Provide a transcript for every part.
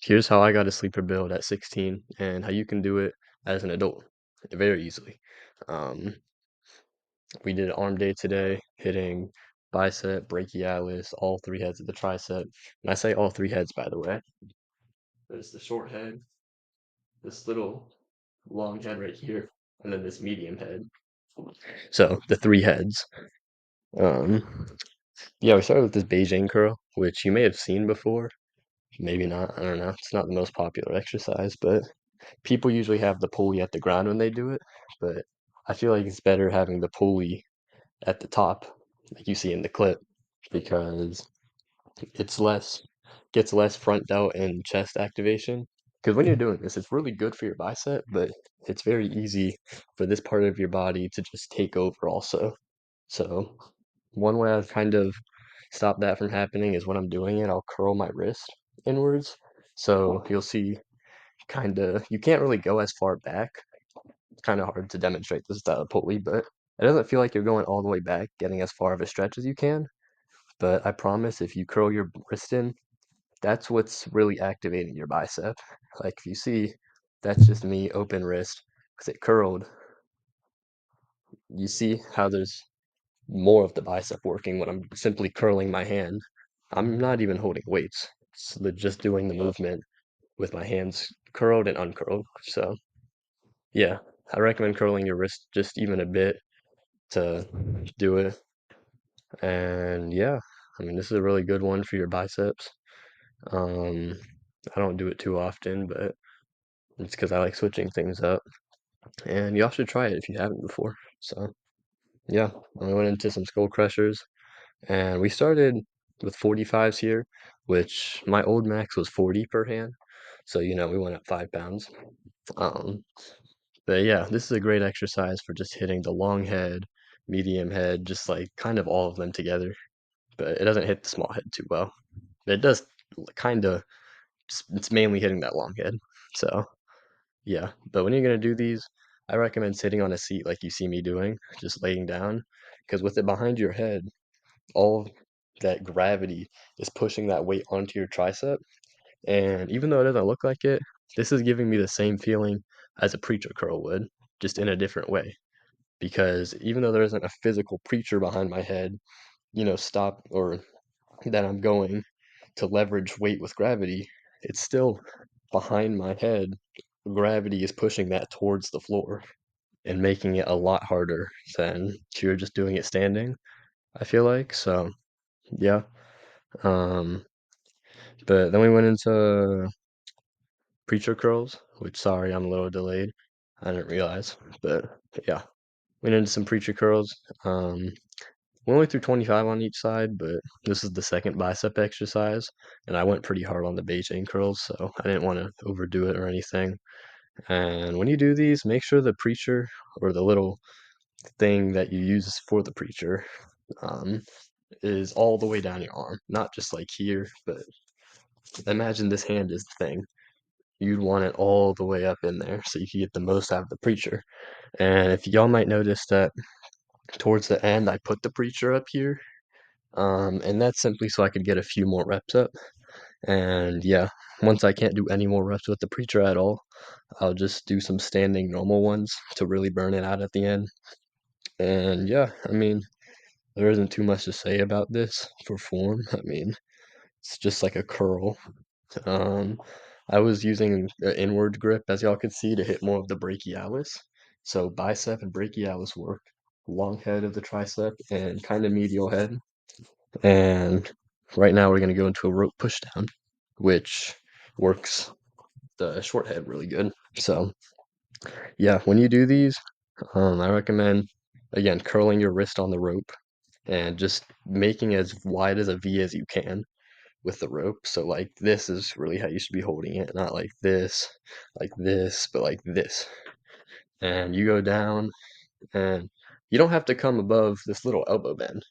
Here's how I got a sleeper build at 16 and how you can do it as an adult very easily. Um, we did arm day today, hitting bicep, brachialis, all three heads of the tricep. And I say all three heads, by the way. There's the short head, this little long head right here, and then this medium head. So the three heads. Um, yeah, we started with this Beijing curl, which you may have seen before. Maybe not. I don't know. It's not the most popular exercise, but people usually have the pulley at the ground when they do it, but I feel like it's better having the pulley at the top, like you see in the clip, because it's less gets less front delt and chest activation. Because when you're doing this, it's really good for your bicep, but it's very easy for this part of your body to just take over also. So one way I've kind of stopped that from happening is when I'm doing it, I'll curl my wrist inwards. So you'll see kind of you can't really go as far back. It's kind of hard to demonstrate this without a pulley, but it doesn't feel like you're going all the way back, getting as far of a stretch as you can. But I promise if you curl your wrist in, that's what's really activating your bicep. Like if you see, that's just me open wrist because it curled. You see how there's more of the bicep working when I'm simply curling my hand. I'm not even holding weights. It's just doing the movement with my hands curled and uncurled. So yeah, I recommend curling your wrist just even a bit to do it. And yeah, I mean, this is a really good one for your biceps. Um, I don't do it too often, but it's because I like switching things up. And y'all should try it if you haven't before. So yeah, and we went into some skull crushers, and we started with 45s here, which my old max was 40 per hand. So we went up 5 pounds. Um, but yeah, this is a great exercise for just hitting the long head, medium head, just like kind of all of them together. But it doesn't hit the small head too well. It does kind of, it's mainly hitting that long head. So, yeah. But when you're going to do these, I recommend sitting on a seat like you see me doing, just laying down, because with it behind your head, all that gravity is pushing that weight onto your tricep. And even though it doesn't look like it, this is giving me the same feeling as a preacher curl would, just in a different way. Because even though there isn't a physical preacher behind my head, stop or that I'm going to leverage weight with gravity, it's still behind my head. Gravity is pushing that towards the floor and making it a lot harder than if you're just doing it standing, I feel like. So, yeah. Um, but then we went into preacher curls, which, sorry, I'm a little delayed. I didn't realize. But yeah, went into some preacher curls. We only threw 25 on each side, but this is the second bicep exercise, and I went pretty hard on the Beijing curls, so I didn't want to overdo it or anything. And when you do these, make sure the preacher or the little thing that you use for the preacher um, is all the way down your arm, not just like here, but imagine this hand is the thing. You'd want it all the way up in there so you can get the most out of the preacher. And if y'all might notice that towards the end, I put the preacher up here. And that's simply so I could get a few more reps up. And yeah, once I can't do any more reps with the preacher at all, I'll just do some standing normal ones to really burn it out at the end. And yeah, I mean, there isn't too much to say about this for form. I mean, it's just like a curl. Um, I was using an inward grip, as y'all could see, to hit more of the brachialis. So bicep and brachialis work. Long head of the tricep and kind of medial head. And right now we're going to go into a rope pushdown, which works the short head really good. So yeah, when you do these, I recommend, again, curling your wrist on the rope and just making as wide as a V as you can with the rope. So like this is really how you should be holding it, not like this, but like this. And you go down and you don't have to come above this little elbow bend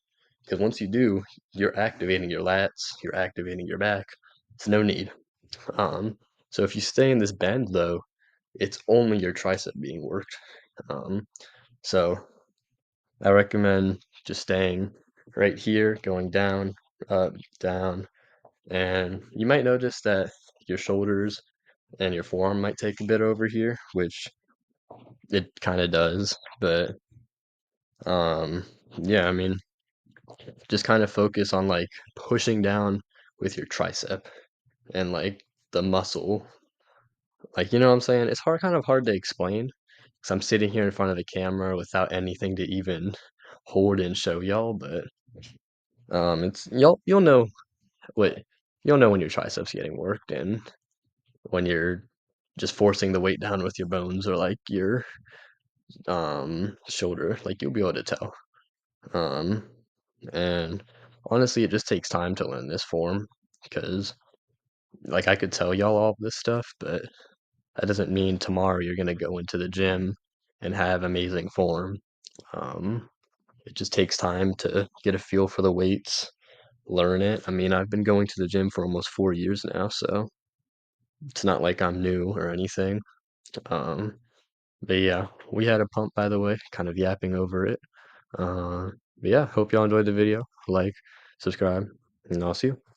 because once you do, you're activating your lats, you're activating your back. It's no need. Um, so if you stay in this bend though, it's only your tricep being worked. Um, so I recommend just staying right here, going down, up, down, and you might notice that your shoulders and your forearm might take a bit over here, which it kind of does. But um, yeah, I mean, just kind of focus on like pushing down with your tricep and like the muscle. Like, you know what I'm saying? It's kind of hard to explain because I'm sitting here in front of the camera without anything to even hold and show y'all. But it's you'll know what you'll know when your triceps getting worked and when you're just forcing the weight down with your bones or like your shoulder. Like you'll be able to tell. Um, and honestly, it just takes time to learn this form because like I could tell y'all all this stuff, but that doesn't mean tomorrow you're gonna go into the gym and have amazing form. Um, it just takes time to get a feel for the weights, learn it. I mean, I've been going to the gym for almost 4 years now, so it's not like I'm new or anything. Um, but yeah, we had a pump by the way, kind of yapping over it. But yeah, hope y'all enjoyed the video. Like, subscribe, and I'll see you.